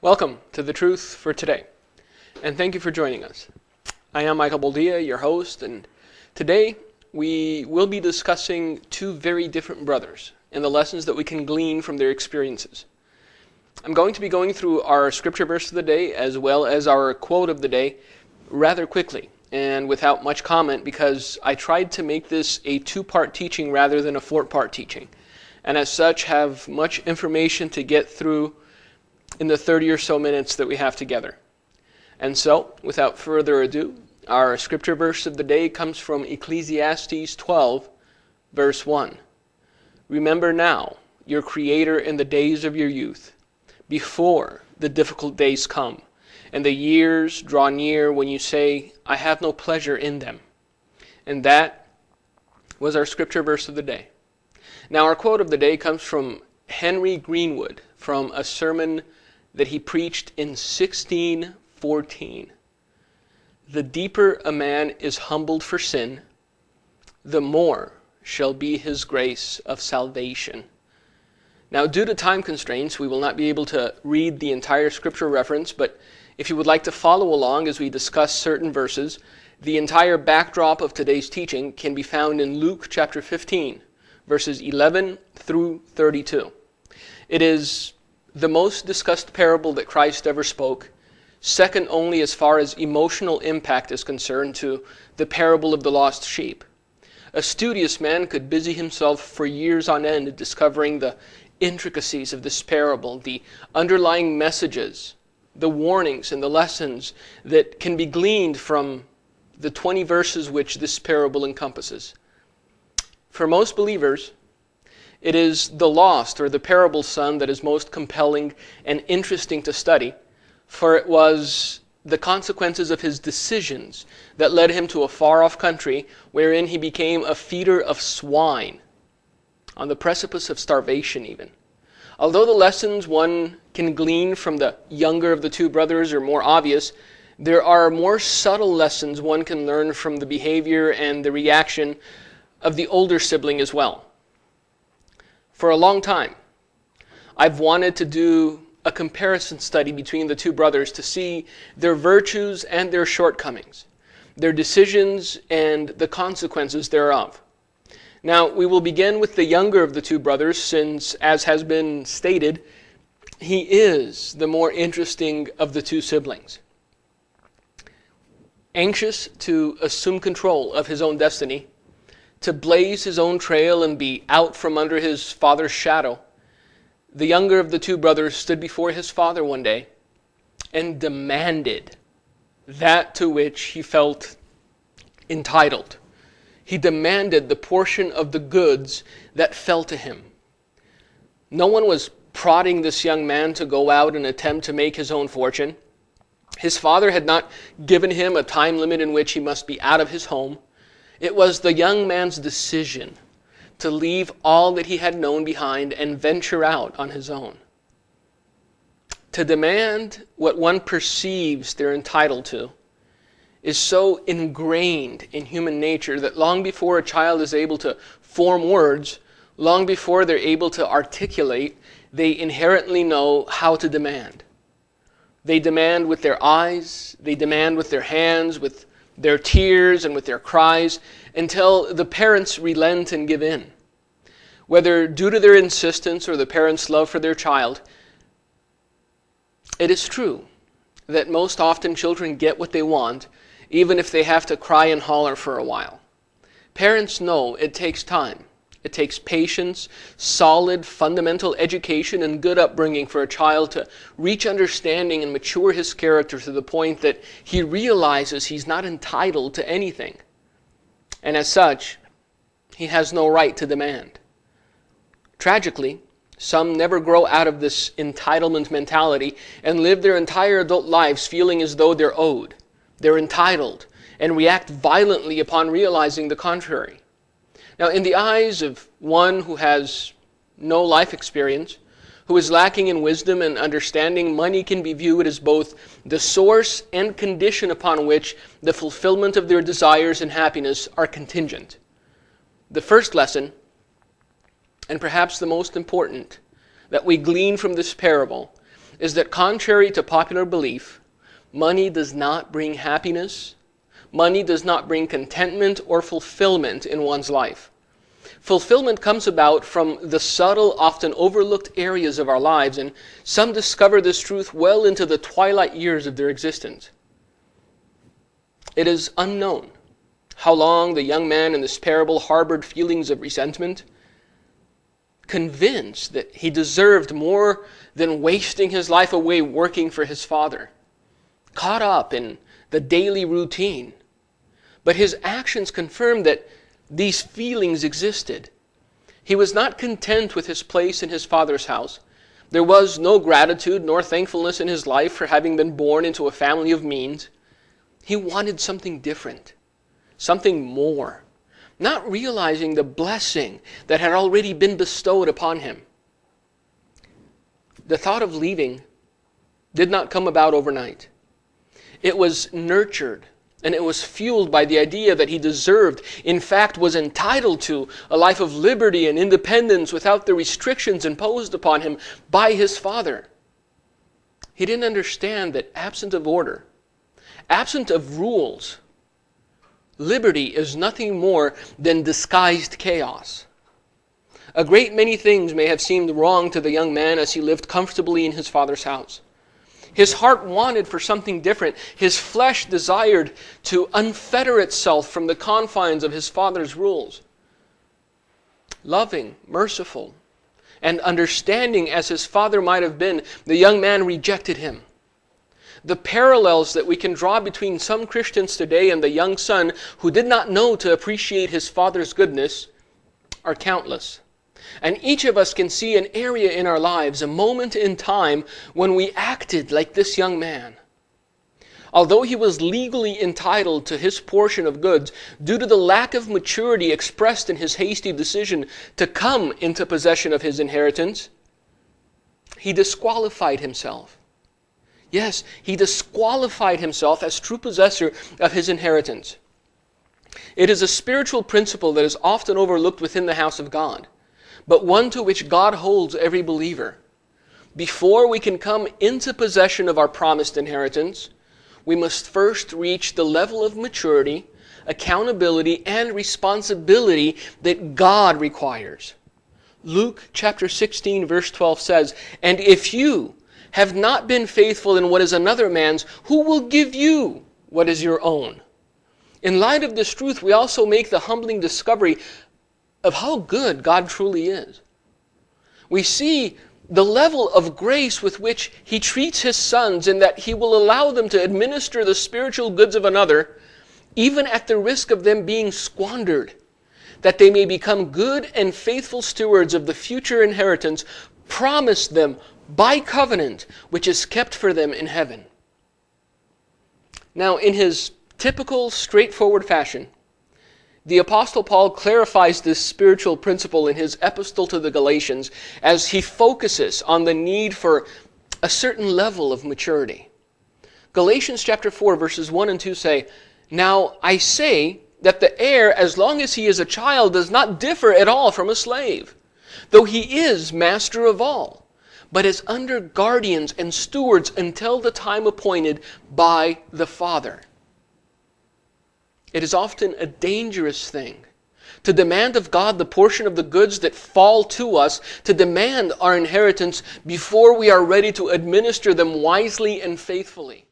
Welcome to The Truth for Today, and thank you for joining us. I am Michale Boldea, your host, and today we will be discussing two very different brothers and the lessons that we can glean from their experiences. I'm going to be going through our scripture verse of the day as well as our quote of the day rather quickly and without much comment because I tried to make this a two-part teaching rather than a four-part teaching, and as such have much information to get through in the 30 or so minutes that we have together. And so, without further ado, our scripture verse of the day comes from Ecclesiastes 12, verse 1. Remember now your Creator in the days of your youth, before the difficult days come, and the years draw near when you say, I have no pleasure in them. And that was our scripture verse of the day. Now our quote of the day comes from Henry Greenwood, from a sermon that he preached in 1614. The deeper a man is humbled for sin, the more shall be his grace of salvation. Now, due to time constraints, we will not be able to read the entire scripture reference, but if you would like to follow along as we discuss certain verses, the entire backdrop of today's teaching can be found in Luke chapter 15, verses 11 through 32. It is the most discussed parable that Christ ever spoke, second only as far as emotional impact is concerned to the parable of the lost sheep. A studious man could busy himself for years on end discovering the intricacies of this parable, the underlying messages, the warnings and the lessons that can be gleaned from the 20 verses which this parable encompasses. For most believers, it is the lost or the parable son that is most compelling and interesting to study, for it was the consequences of his decisions that led him to a far-off country wherein he became a feeder of swine, on the precipice of starvation even. Although the lessons one can glean from the younger of the two brothers are more obvious, there are more subtle lessons one can learn from the behavior and the reaction of the older sibling as well. For a long time, I've wanted to do a comparison study between the two brothers to see their virtues and their shortcomings, their decisions and the consequences thereof. Now, we will begin with the younger of the two brothers since, as has been stated, he is the more interesting of the two siblings. Anxious to assume control of his own destiny, to blaze his own trail and be out from under his father's shadow, the younger of the two brothers stood before his father one day and demanded that to which he felt entitled. He demanded the portion of the goods that fell to him. No one was prodding this young man to go out and attempt to make his own fortune. His father had not given him a time limit in which he must be out of his home. It was the young man's decision to leave all that he had known behind and venture out on his own. To demand what one perceives they're entitled to is so ingrained in human nature that long before a child is able to form words, long before they're able to articulate, they inherently know how to demand. They demand with their eyes, they demand with their hands, with their tears and with their cries, until the parents relent and give in. Whether due to their insistence or the parents' love for their child, it is true that most often children get what they want, even if they have to cry and holler for a while. Parents know it takes time. It takes patience, solid, fundamental education, and good upbringing for a child to reach understanding and mature his character to the point that he realizes he's not entitled to anything. And as such, he has no right to demand. Tragically, some never grow out of this entitlement mentality and live their entire adult lives feeling as though they're owed, they're entitled, and react violently upon realizing the contrary. Now, in the eyes of one who has no life experience, who is lacking in wisdom and understanding, money can be viewed as both the source and condition upon which the fulfillment of their desires and happiness are contingent. The first lesson, and perhaps the most important, that we glean from this parable is that contrary to popular belief, money does not bring happiness. Money does not bring contentment or fulfillment in one's life. Fulfillment comes about from the subtle, often overlooked areas of our lives, and some discover this truth well into the twilight years of their existence. It is unknown how long the young man in this parable harbored feelings of resentment, convinced that he deserved more than wasting his life away working for his father, caught up in the daily routine. But his actions confirmed that these feelings existed. He was not content with his place in his father's house. There was no gratitude nor thankfulness in his life for having been born into a family of means. He wanted something different, something more, not realizing the blessing that had already been bestowed upon him. The thought of leaving did not come about overnight. It was nurtured and it was fueled by the idea that he deserved, in fact was entitled to, a life of liberty and independence without the restrictions imposed upon him by his father. He didn't understand that absent of order, absent of rules, liberty is nothing more than disguised chaos. A great many things may have seemed wrong to the young man as he lived comfortably in his father's house. His heart wanted for something different. His flesh desired to unfetter itself from the confines of his father's rules. Loving, merciful, and understanding as his father might have been, the young man rejected him. The parallels that we can draw between some Christians today and the young son who did not know to appreciate his father's goodness are countless. And each of us can see an area in our lives, a moment in time, when we acted like this young man. Although he was legally entitled to his portion of goods, due to the lack of maturity expressed in his hasty decision to come into possession of his inheritance, he disqualified himself. Yes, he disqualified himself as true possessor of his inheritance. It is a spiritual principle that is often overlooked within the house of God, but one to which God holds every believer. Before we can come into possession of our promised inheritance, we must first reach the level of maturity, accountability, and responsibility that God requires. Luke chapter 16 verse 12 says, "And if you have not been faithful in what is another man's, who will give you what is your own?" In light of this truth, we also make the humbling discovery of how good God truly is. We see the level of grace with which he treats his sons, in that he will allow them to administer the spiritual goods of another, even at the risk of them being squandered, that they may become good and faithful stewards of the future inheritance promised them by covenant, which is kept for them in heaven. Now, in his typical, straightforward fashion, the Apostle Paul clarifies this spiritual principle in his epistle to the Galatians as he focuses on the need for a certain level of maturity. Galatians chapter 4 verses 1 and 2 say, "Now I say that the heir, as long as he is a child, does not differ at all from a slave, though he is master of all, but is under guardians and stewards until the time appointed by the Father." It is often a dangerous thing to demand of God the portion of the goods that fall to us, to demand our inheritance before we are ready to administer them wisely and faithfully.